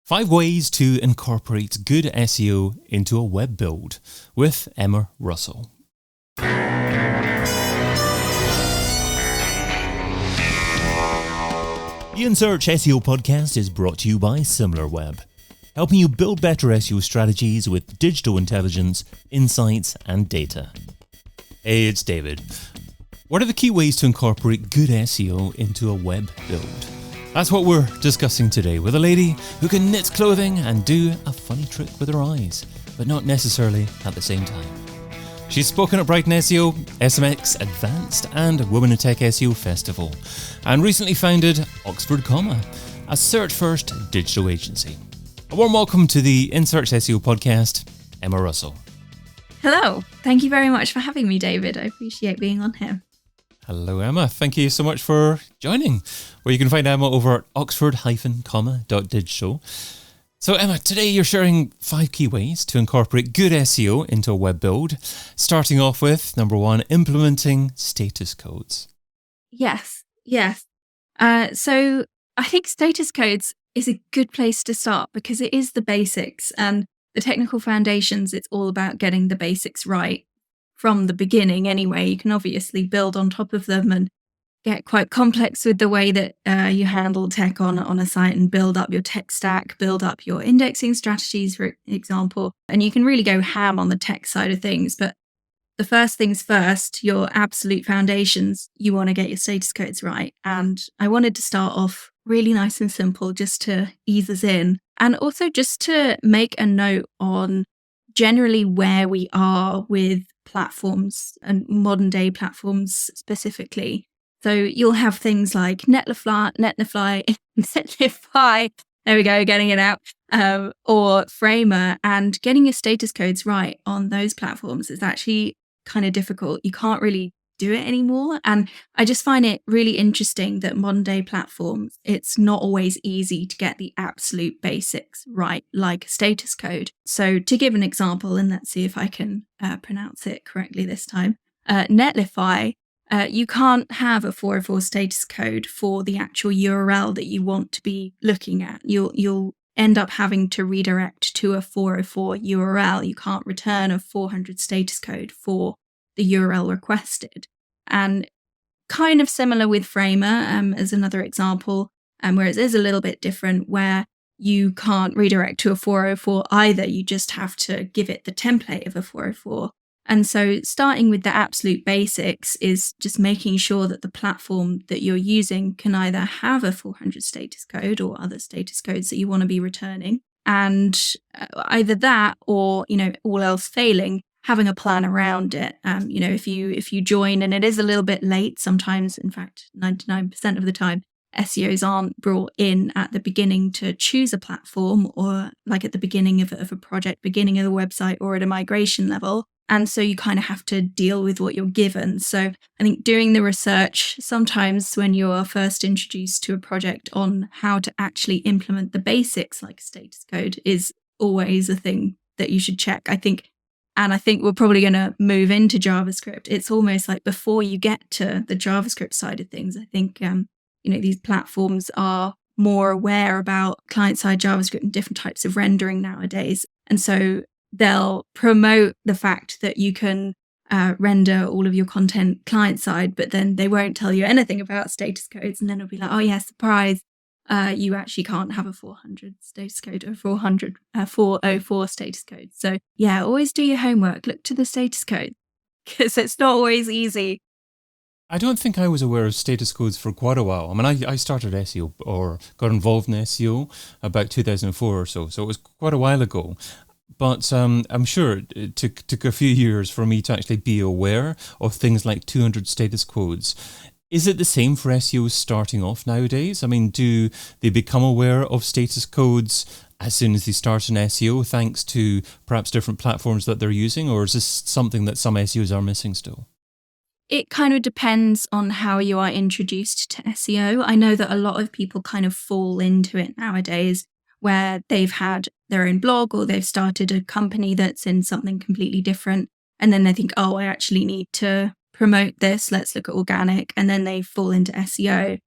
5 ways to incorporate good SEO into a web build with Emma Russell. The InSearch SEO podcast is brought to you by SimilarWeb, helping you build better SEO strategies with digital intelligence, insights, and data. Hey, it's David. What are the key ways to incorporate good SEO into a web build? That's what we're discussing today with a lady who can knit clothing and do a funny trick with her eyes, but not necessarily at the same time. She's spoken at Brighton SEO, SMX Advanced and Women in Tech SEO Festival, and recently founded Oxford Comma, a search-first digital agency. A warm welcome to the InSearch SEO podcast, Emma Russell. Hello. Thank you very much for having me, David. I appreciate being on here. Hello, Emma. Thank you so much for joining. Well, you can find Emma over at oxford-comma.digital. So, Emma, today you're sharing 5 key ways to incorporate good SEO into a web build, starting off with, number 1, implementing status codes. Yes. So I think status codes is a good place to start because it is the basics and the technical foundations. It's all about getting the basics right from the beginning anyway. You can obviously build on top of them and get quite complex with the way that you handle tech on a site and build up your tech stack, build up your indexing strategies, for example. And you can really go ham on the tech side of things. But the first things first, your absolute foundations, you want to get your status codes right. And I wanted to start off really nice and simple just to ease us in. And also just to make a note on generally where we are with platforms and modern day platforms specifically. So you'll have things like Netlify, there we go, getting it out, or Framer, and getting your status codes right on those platforms is actually kind of difficult. You can't really do it anymore. And I just find it really interesting that modern day platforms, it's not always easy to get the absolute basics right, like a status code. So to give an example, and let's see if I can pronounce it correctly this time, Netlify, you can't have a 404 status code for the actual URL that you want to be looking at. You'll end up having to redirect to a 404 URL. You can't return a 400 status code for the URL requested. And kind of similar with Framer as another example, whereas it is a little bit different where you can't redirect to a 404 either. You just have to give it the template of a 404. And so starting with the absolute basics is just making sure that the platform that you're using can either have a 400 status code or other status codes that you want to be returning. And either that or, all else failing, having a plan around it. If you join and it is a little bit late, sometimes, in fact, 99% of the time, SEOs aren't brought in at the beginning to choose a platform or like at the beginning of a project, beginning of the website or at a migration level. And so you kind of have to deal with what you're given. So I think doing the research sometimes when you're first introduced to a project on how to actually implement the basics like a status code is always a thing that you should check. I think we're probably going to move into JavaScript. It's almost like before you get to the JavaScript side of things, I think, these platforms are more aware about client-side JavaScript and different types of rendering nowadays. And so they'll promote the fact that you can render all of your content client-side, but then they won't tell you anything about status codes. And then it'll be like, oh yeah, surprise, you actually can't have a 400 status code or 404 status code. So yeah, always do your homework. Look to the status code because it's not always easy. I don't think I was aware of status codes for quite a while. I mean, I started SEO or got involved in SEO about 2004 or so it was quite a while ago. But I'm sure it took a few years for me to actually be aware of things like 200 status codes. Is it the same for SEOs starting off nowadays? I mean, do they become aware of status codes as soon as they start in SEO thanks to perhaps different platforms that they're using? Or is this something that some SEOs are missing still? It kind of depends on how you are introduced to SEO. I know that a lot of people kind of fall into it nowadays where they've had their own blog or they've started a company that's in something completely different. And then they think, oh, I actually need to promote this. Let's look at organic. And then they fall into SEO.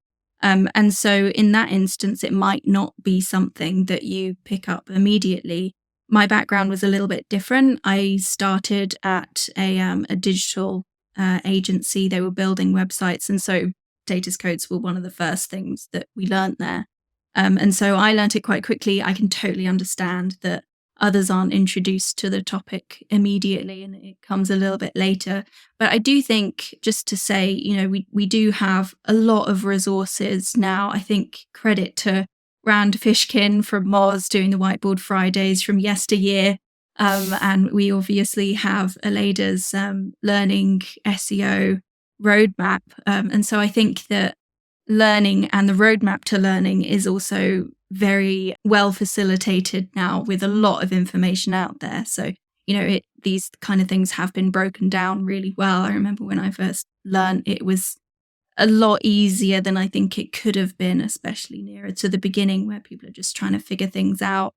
And so in that instance, it might not be something that you pick up immediately. My background was a little bit different. I started at a digital agency. They were building websites. And so status codes were one of the first things that we learned there. And so I learned it quite quickly. I can totally understand that others aren't introduced to the topic immediately and it comes a little bit later. But I do think, just to say, we do have a lot of resources now. I think credit to Rand Fishkin from Moz doing the Whiteboard Fridays from yesteryear. And we obviously have Aleda's learning SEO roadmap. And so I think that learning and the roadmap to learning is also very well facilitated now with a lot of information out there. So, these kind of things have been broken down really well. I remember when I first learned, it was a lot easier than I think it could have been, especially nearer to the beginning where people are just trying to figure things out.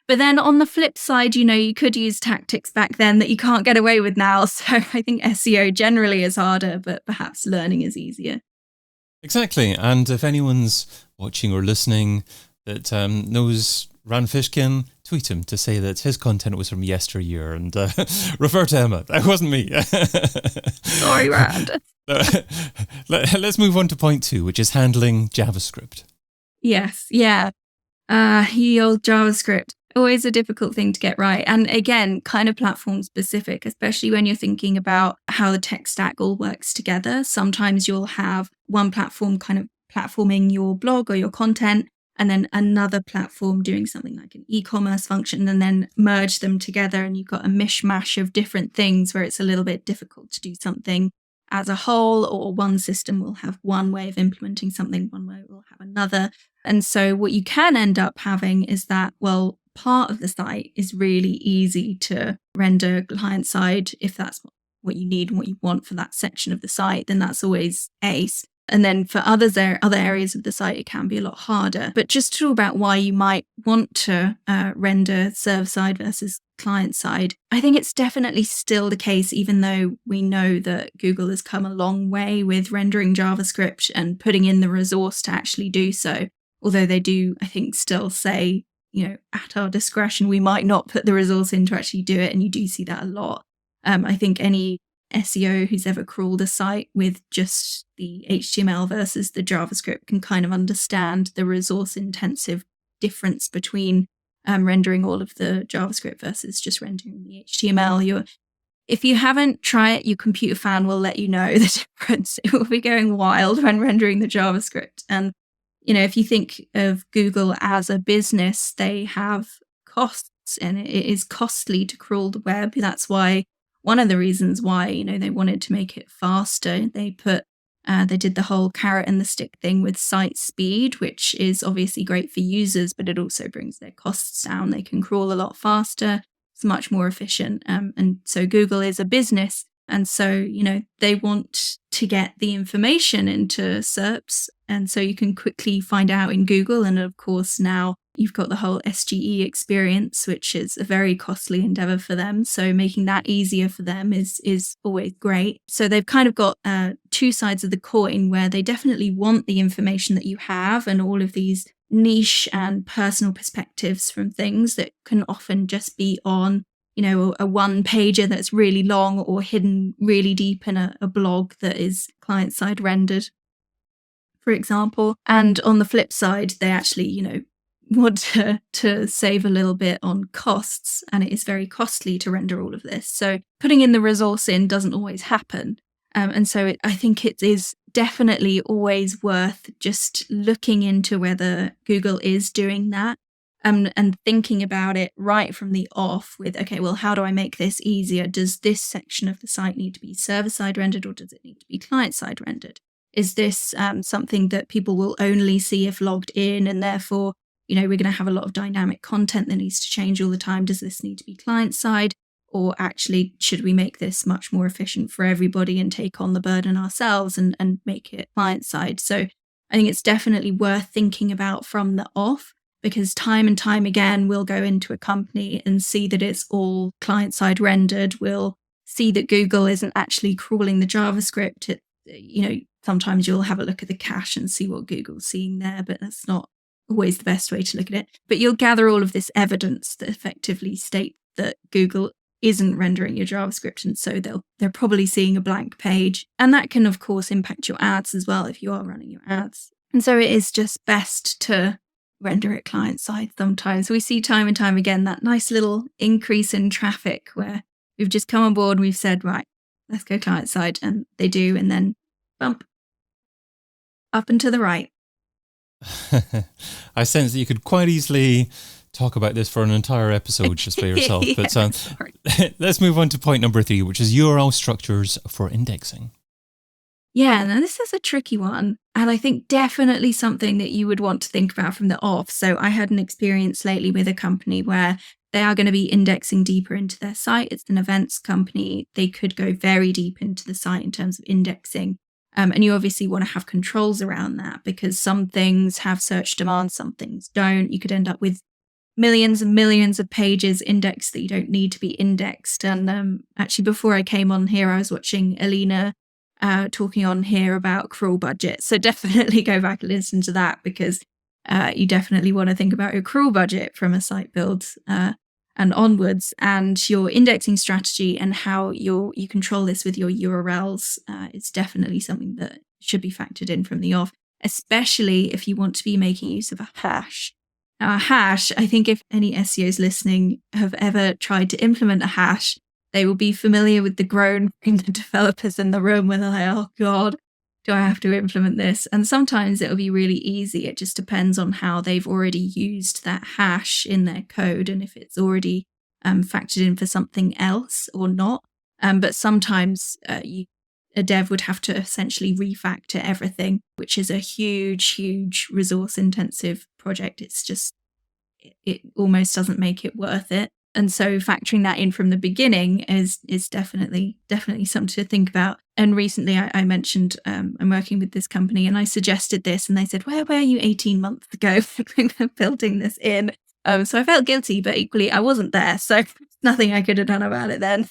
But then on the flip side, you could use tactics back then that you can't get away with now. So I think SEO generally is harder, but perhaps learning is easier. Exactly. And if anyone's watching or listening that knows Rand Fishkin, tweet him to say that his content was from yesteryear and refer to Emma. That wasn't me. Sorry, Rand. Let's move on to point 2, which is handling JavaScript. Yes. Yeah. Ye old JavaScript. Always a difficult thing to get right. And again, kind of platform specific, especially when you're thinking about how the tech stack all works together. Sometimes you'll have one platform kind of platforming your blog or your content, and then another platform doing something like an e-commerce function, and then merge them together. And you've got a mishmash of different things where it's a little bit difficult to do something as a whole, or one system will have one way of implementing something, one way will have another. And so what you can end up having is that, well, part of the site is really easy to render client side. If that's what you need and what you want for that section of the site, then that's always ace. And then for other areas of the site, it can be a lot harder. But just to talk about why you might want to render server side versus client side, I think it's definitely still the case, even though we know that Google has come a long way with rendering JavaScript and putting in the resource to actually do so. Although they do, I think, still say, at our discretion, we might not put the resource in to actually do it. And you do see that a lot. I think any SEO who's ever crawled a site with just the HTML versus the JavaScript can kind of understand the resource intensive difference between rendering all of the JavaScript versus just rendering the HTML. If you haven't tried it, your computer fan will let you know the difference. It will be going wild when rendering the JavaScript. And if you think of Google as a business, they have costs and it is costly to crawl the web. That's why one of the reasons why, they wanted to make it faster. They did the whole carrot and the stick thing with site speed, which is obviously great for users, but it also brings their costs down. They can crawl a lot faster. It's much more efficient. And so Google is a business. And so, they want to get the information into SERPs. And so you can quickly find out in Google. And of course, now you've got the whole SGE experience, which is a very costly endeavor for them. So making that easier for them is always great. So they've kind of got two sides of the coin where they definitely want the information that you have and all of these niche and personal perspectives from things that can often just be on a one pager that's really long or hidden really deep in a blog that is client side rendered, for example. And on the flip side, they actually, want to save a little bit on costs, and it is very costly to render all of this. So putting in the resource in doesn't always happen. And so I think it is definitely always worth just looking into whether Google is doing that. And thinking about it right from the off with, okay, well, how do I make this easier? Does this section of the site need to be server-side rendered or does it need to be client-side rendered? Is this something that people will only see if logged in and therefore, we're going to have a lot of dynamic content that needs to change all the time? Does this need to be client-side? Or actually, should we make this much more efficient for everybody and take on the burden ourselves and make it client-side? So I think it's definitely worth thinking about from the off. Because time and time again, we'll go into a company and see that it's all client-side rendered. We'll see that Google isn't actually crawling the JavaScript. sometimes you'll have a look at the cache and see what Google's seeing there, but that's not always the best way to look at it. But you'll gather all of this evidence that effectively state that Google isn't rendering your JavaScript, and so they're probably seeing a blank page. And that can, of course, impact your ads as well if you are running your ads. And so it is just best to render it client-side sometimes. We see time and time again that nice little increase in traffic where we've just come on board and we've said, right, let's go client-side, and they do, and then bump up and to the right. I sense that you could quite easily talk about this for an entire episode just by yourself. Yeah, but let's move on to point number 3, which is URL structures for indexing. Yeah, now this is a tricky one, and I think definitely something that you would want to think about from the off. So I had an experience lately with a company where they are going to be indexing deeper into their site. It's an events company. They could go very deep into the site in terms of indexing. And you obviously want to have controls around that because some things have search demand, some things don't. You could end up with millions and millions of pages indexed that you don't need to be indexed. And actually, before I came on here, I was watching Alina talking on here about crawl budget. So definitely go back and listen to that because you definitely want to think about your crawl budget from a site build and onwards, and your indexing strategy and how you control this with your URLs is definitely something that should be factored in from the off, especially if you want to be making use of a hash. Now, a hash, I think if any SEOs listening have ever tried to implement a hash, they will be familiar with the groan from the developers in the room when they're like, oh God, do I have to implement this? And sometimes it'll be really easy. It just depends on how they've already used that hash in their code and if it's already factored in for something else or not. But sometimes a dev would have to essentially refactor everything, which is a huge resource intensive project. It's just, it almost doesn't make it worth it. And so factoring that in from the beginning is definitely something to think about. And recently I mentioned I'm working with this company and I suggested this and they said, where were you 18 months ago building this in? So I felt guilty, but equally I wasn't there. So nothing I could have done about it then.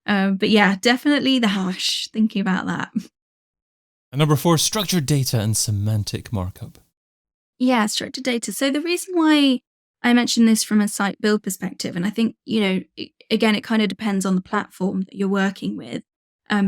But yeah, definitely the hash, thinking about that. And number 4, structured data and semantic markup. Yeah, structured data. So the reason why I mentioned this from a site build perspective, and I think, again, it kind of depends on the platform that you're working with,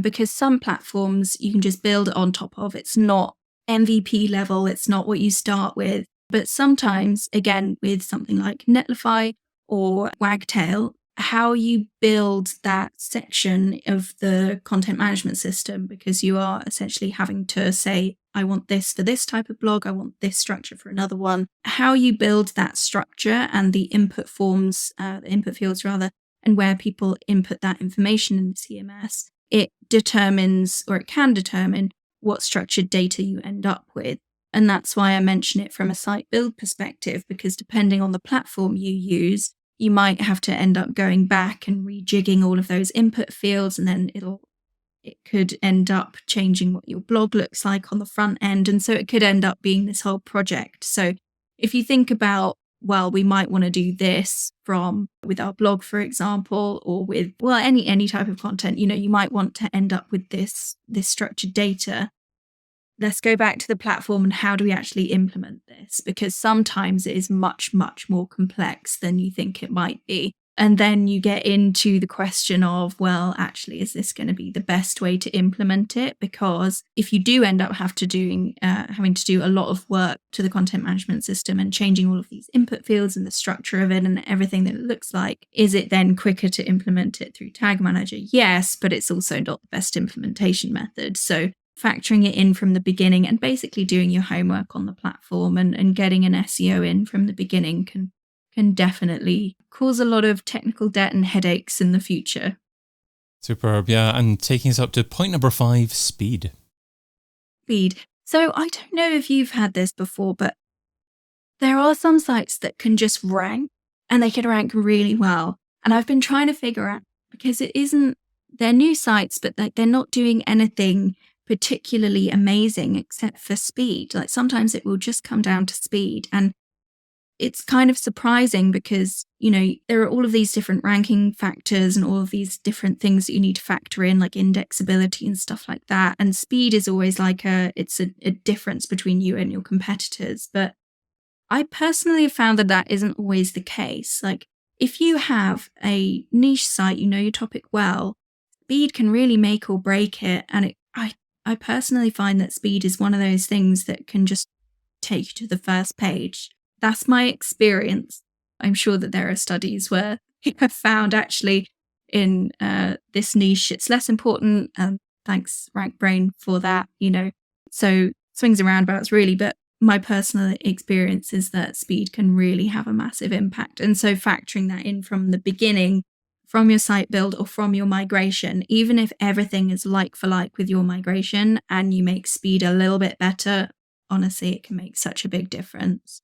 because some platforms you can just build it on top of. It's not MVP level. It's not what you start with. But sometimes, again, with something like Netlify or Wagtail, how you build that section of the content management system, because you are essentially having to say, I want this for this type of blog, I want this structure for another one. How you build that structure and the input forms, the input fields rather, and where people input that information in the CMS, it determines, or it can determine, what structured data you end up with. And that's why I mention it from a site build perspective, because depending on the platform you use, you might have to end up going back and rejigging all of those input fields, and then it could end up changing what your blog looks like on the front end. And so it could end up being this whole project. So if you think about, well, we might want to do this with our blog, for example, or with, well, any type of content, you might want to end up with this structured data. Let's go back to the platform and how do we actually implement this? Because sometimes it is much, much more complex than you think it might be. And then you get into the question of, well, actually, is this going to be the best way to implement it? Because if you do end up having to do a lot of work to the content management system and changing all of these input fields and the structure of it and everything that it looks like, is it then quicker to implement it through Tag Manager? Yes, but it's also not the best implementation method. So factoring it in from the beginning and basically doing your homework on the platform and getting an SEO in from the beginning can definitely cause a lot of technical debt and headaches in the future. Superb, yeah. And taking us up to point number 5, speed. Speed. So I don't know if you've had this before, but there are some sites that can just rank, and they can rank really well. And I've been trying to figure out, because they're new sites, but they're not doing anything particularly amazing except for speed. Like sometimes it will just come down to speed. And it's kind of surprising because, there are all of these different ranking factors and all of these different things that you need to factor in, like indexability and stuff like that. And speed is always like it's a difference between you and your competitors. But I personally have found that isn't always the case. Like, if you have a niche site, you know your topic well, speed can really make or break it. And I personally find that speed is one of those things that can just take you to the first page. That's my experience. I'm sure that there are studies where you have found actually in this niche, it's less important. Thanks, RankBrain, for that, So swings and roundabouts, really. But my personal experience is that speed can really have a massive impact. And so factoring that in from the beginning, from your site build or from your migration, even if everything is like for like with your migration and you make speed a little bit better, honestly, it can make such a big difference.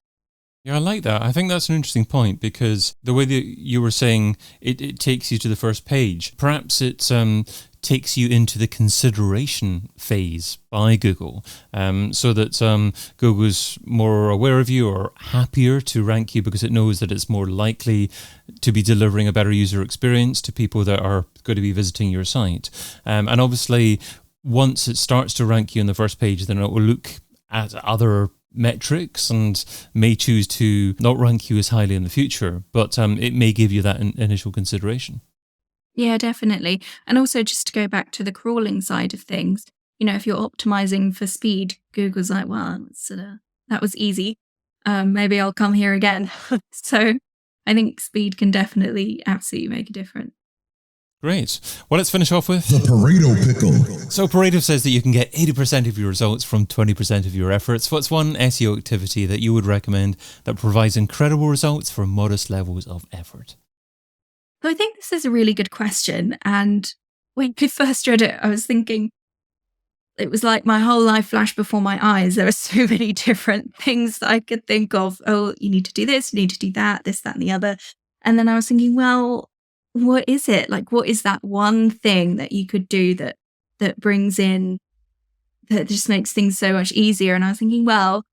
Yeah, I like that. I think that's an interesting point because the way that you were saying it takes you to the first page, perhaps it takes you into the consideration phase by Google, so that Google's more aware of you or happier to rank you because it knows that it's more likely to be delivering a better user experience to people that are going to be visiting your site. And obviously, once it starts to rank you on the first page, then it will look at other metrics and may choose to not rank you as highly in the future, but it may give you that initial consideration. Yeah, definitely. And also just to go back to the crawling side of things, if you're optimizing for speed, Google's like, well, that was easy. Maybe I'll come here again. So I think speed can definitely absolutely make a difference. Great. Well, let's finish off with the Pareto pickle. So Pareto says that you can get 80% of your results from 20% of your efforts. What's one SEO activity that you would recommend that provides incredible results for modest levels of effort? So I think this is a really good question. And when I first read it, I was thinking, it was like my whole life flashed before my eyes. There were so many different things that I could think of. Oh, you need to do this, you need to do that, this, that, and the other. And then I was thinking, well, what is it? Like, what is that one thing that you could do that brings in, that just makes things so much easier? And I was thinking, well,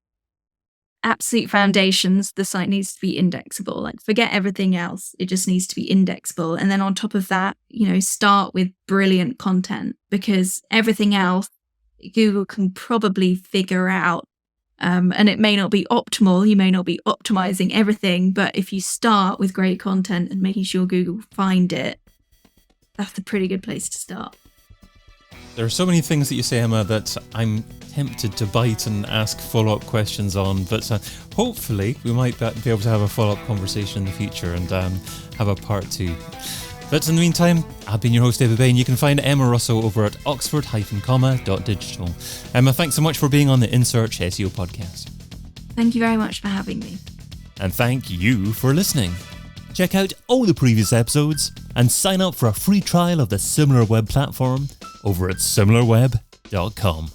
absolute foundations, the site needs to be indexable. Like, forget everything else. It just needs to be indexable. And then on top of that, start with brilliant content, because everything else Google can probably figure out. And it may not be optimal. You may not be optimizing everything, but if you start with great content and making sure Google find it, that's a pretty good place to start. There are so many things that you say, Emma, that I'm tempted to bite and ask follow-up questions on, but hopefully we might be able to have a follow-up conversation in the future and have a part 2. But in the meantime, I've been your host, David Bain. You can find Emma Russell over at oxford-comma.digital. Emma, thanks so much for being on the InSearch SEO podcast. Thank you very much for having me. And thank you for listening. Check out all the previous episodes and sign up for a free trial of the SimilarWeb platform over at similarweb.com.